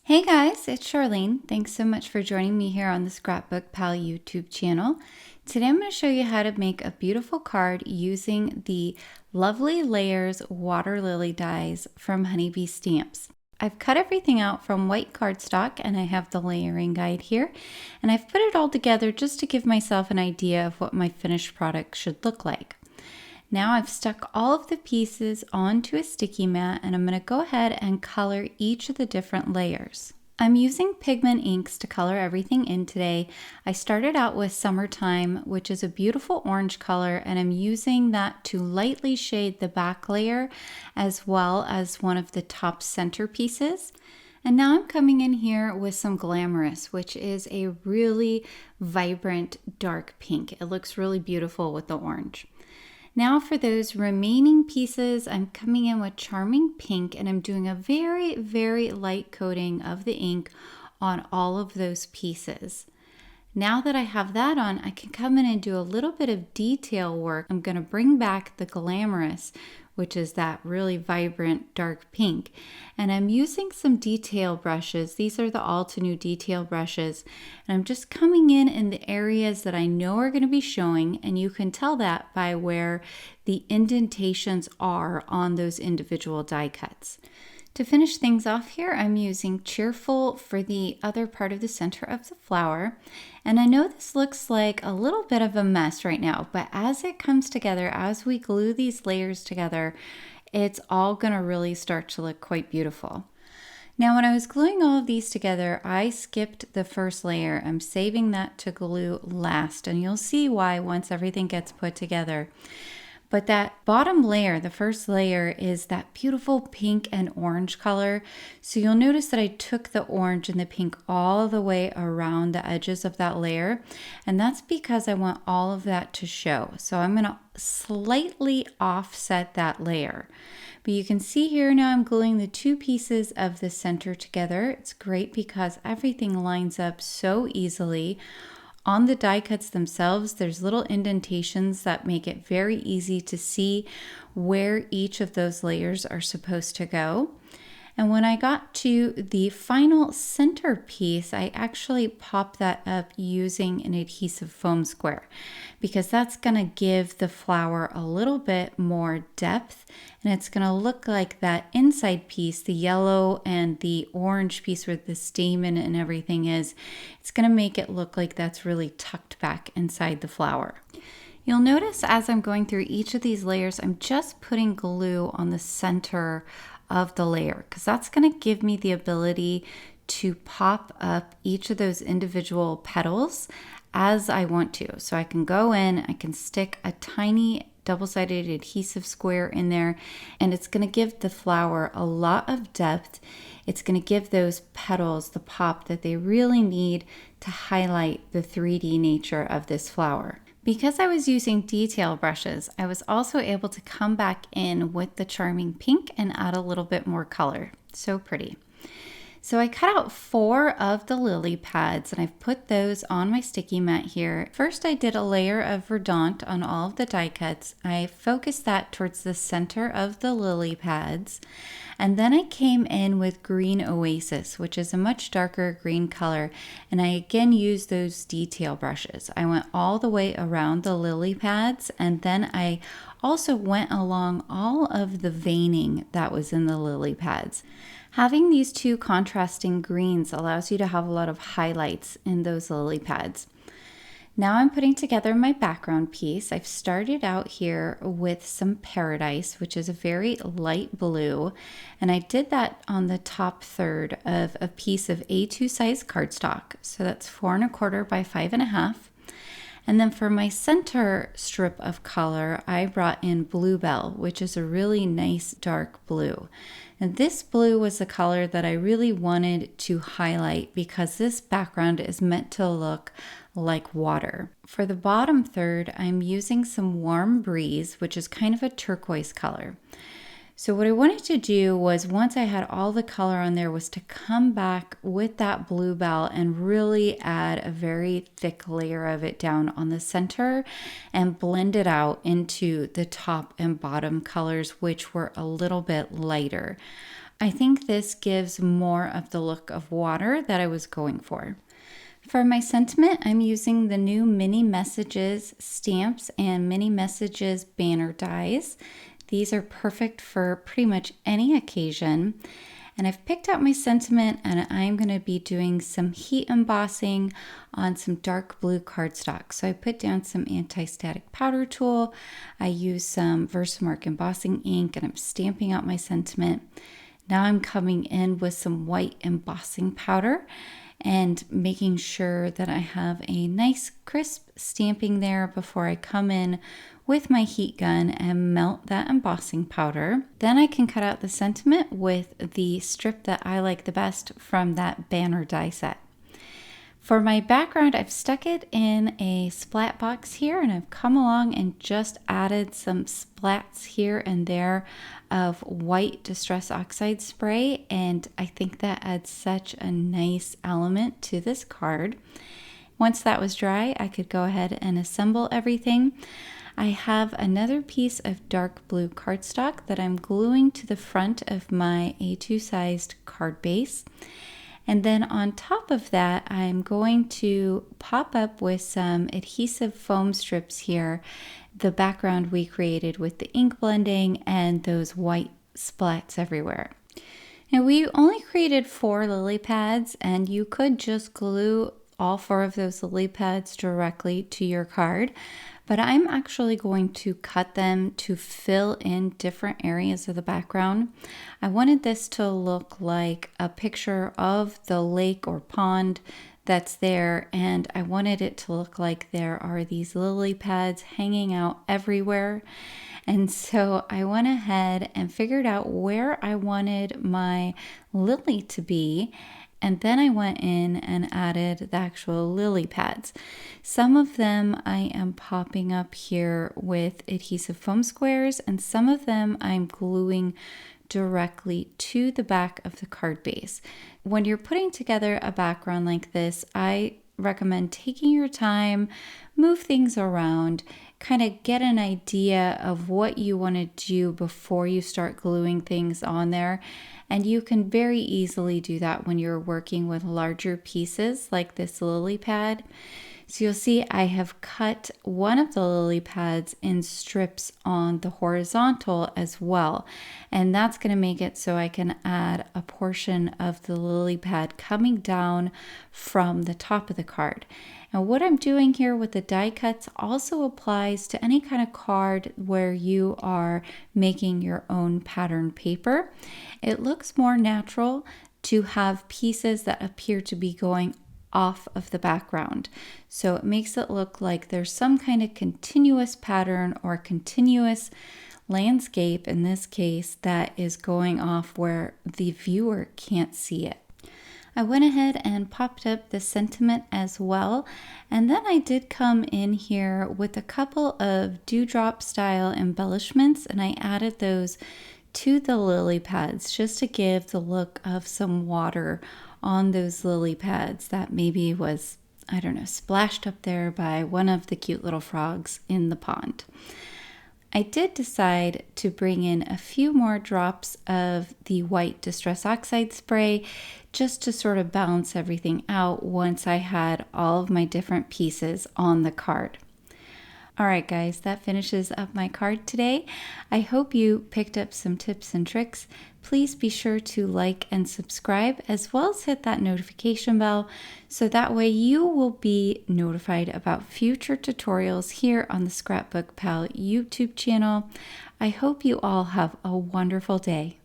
Hey guys, it's Charlene. Thanks so much for joining me here on the ScrapbookPal YouTube channel. Today I'm going to show you how to make a beautiful card using the Lovely Layers water lily dies from Honeybee Stamps. I've cut everything out from white cardstock and I have the layering guide here, and I've put it all together just to give myself an idea of what my finished product should look like. Now I've stuck all of the pieces onto a sticky mat and I'm going to go ahead and color each of the different layers. I'm using pigment inks to color everything in today. I started out with Summertime, which is a beautiful orange color, and I'm using that to lightly shade the back layer as well as one of the top center pieces. And now I'm coming in here with some Glamourous, which is a really vibrant dark pink. It looks really beautiful with the orange. Now for those remaining pieces, I'm coming in with Charming Pink and I'm doing a very, very light coating of the ink on all of those pieces. Now that I have that on, I can come in and do a little bit of detail work. I'm going to bring back the Glamourous, which is that really vibrant dark pink. And I'm using some detail brushes. These are the Altenew detail brushes. And I'm just coming in the areas that I know are going to be showing. And you can tell that by where the indentations are on those individual die cuts. To finish things off here, I'm using Cheerful for the other part of the center of the flower. And I know this looks like a little bit of a mess right now, but as it comes together, as we glue these layers together, it's all going to really start to look quite beautiful. Now, when I was gluing all of these together, I skipped the first layer. I'm saving that to glue last, and you'll see why once everything gets put together. But that bottom layer, the first layer, is that beautiful pink and orange color. So you'll notice that I took the orange and the pink all the way around the edges of that layer. And that's because I want all of that to show. So I'm going to slightly offset that layer. But you can see here now I'm gluing the two pieces of the center together. It's great because everything lines up so easily. On the die cuts themselves, there's little indentations that make it very easy to see where each of those layers are supposed to go. And when I got to the final center piece, I actually popped that up using an adhesive foam square because that's going to give the flower a little bit more depth, and it's going to look like that inside piece, the yellow and the orange piece where the stamen and everything is, it's going to make it look like that's really tucked back inside the flower. You'll notice as I'm going through each of these layers, I'm just putting glue on the center of the layer because that's going to give me the ability to pop up each of those individual petals as I want to. So I can go in, I can stick a tiny double-sided adhesive square in there, and it's going to give the flower a lot of depth. It's going to give those petals the pop that they really need to highlight the 3D nature of this flower. Because I was using detail brushes, I was also able to come back in with the Charming Pink and add a little bit more color. So pretty. So I cut out 4 of the lily pads and I've put those on my sticky mat here. First I did a layer of Verdant on all of the die cuts. I focused that towards the center of the lily pads. And then I came in with green Oasis, which is a much darker green color. And I again used those detail brushes. I went all the way around the lily pads, and then I also went along all of the veining that was in the lily pads. Having these two contrasting greens allows you to have a lot of highlights in those lily pads. Now I'm putting together my background piece. I've started out here with some Paradise, which is a very light blue, and I did that on the top third of a piece of A2 size cardstock. So that's 4 1/4 by 5 1/2. And then for my center strip of color, I brought in Belle, which is a really nice dark blue. And this blue was the color that I really wanted to highlight because this background is meant to look like water. For the bottom third, I'm using some Warm Breeze, which is kind of a turquoise color. So what I wanted to do was, once I had all the color on there, was to come back with that Belle and really add a very thick layer of it down on the center and blend it out into the top and bottom colors, which were a little bit lighter. I think this gives more of the look of water that I was going for. For my sentiment, I'm using the new Mini Messages stamps and Mini Messages banner dies. These are perfect for pretty much any occasion. And I've picked out my sentiment, and I'm going to be doing some heat embossing on some dark blue cardstock. So I put down some anti-static powder tool. I use some Versamark embossing ink, and I'm stamping out my sentiment. Now I'm coming in with some white embossing powder and making sure that I have a nice crisp stamping there before I come in with my heat gun and melt that embossing powder. Then I can cut out the sentiment with the strip that I like the best from that banner die set. For my background, I've stuck it in a splat box here, and I've come along and just added some splats here and there of white Distress Oxide spray, and I think that adds such a nice element to this card. Once that was dry, I could go ahead and assemble everything. I have another piece of dark blue cardstock that I'm gluing to the front of my A2 sized card base. And then on top of that, I'm going to pop up with some adhesive foam strips here, the background we created with the ink blending and those white splats everywhere. Now we only created 4 lily pads, and you could just glue all 4 of those lily pads directly to your card, but I'm actually going to cut them to fill in different areas of the background. I wanted this to look like a picture of the lake or pond that's there, and I wanted it to look like there are these lily pads hanging out everywhere. And so I went ahead and figured out where I wanted my lily to be. And then I went in and added the actual lily pads. Some of them I am popping up here with adhesive foam squares, and some of them I'm gluing directly to the back of the card base. When you're putting together a background like this, I recommend taking your time, move things around, kind of get an idea of what you want to do before you start gluing things on there. And you can very easily do that when you're working with larger pieces like this lily pad. So you'll see I have cut one of the lily pads in strips on the horizontal as well. And that's going to make it so I can add a portion of the lily pad coming down from the top of the card. Now what I'm doing here with the die cuts also applies to any kind of card where you are making your own pattern paper. It looks more natural to have pieces that appear to be going off of the background. So it makes it look like there's some kind of continuous pattern or continuous landscape, in this case, that is going off where the viewer can't see it. I went ahead and popped up the sentiment as well, and then I did come in here with a couple of dewdrop style embellishments, and I added those to the lily pads just to give the look of some water on those lily pads that maybe was, I don't know, splashed up there by one of the cute little frogs in the pond. I did decide to bring in a few more drops of the white Distress Oxide spray just to sort of balance everything out once I had all of my different pieces on the card. All right, guys, that finishes up my card today. I hope you picked up some tips and tricks. Please be sure to like and subscribe, as well as hit that notification bell, so that way you will be notified about future tutorials here on the ScrapbookPal YouTube channel. I hope you all have a wonderful day.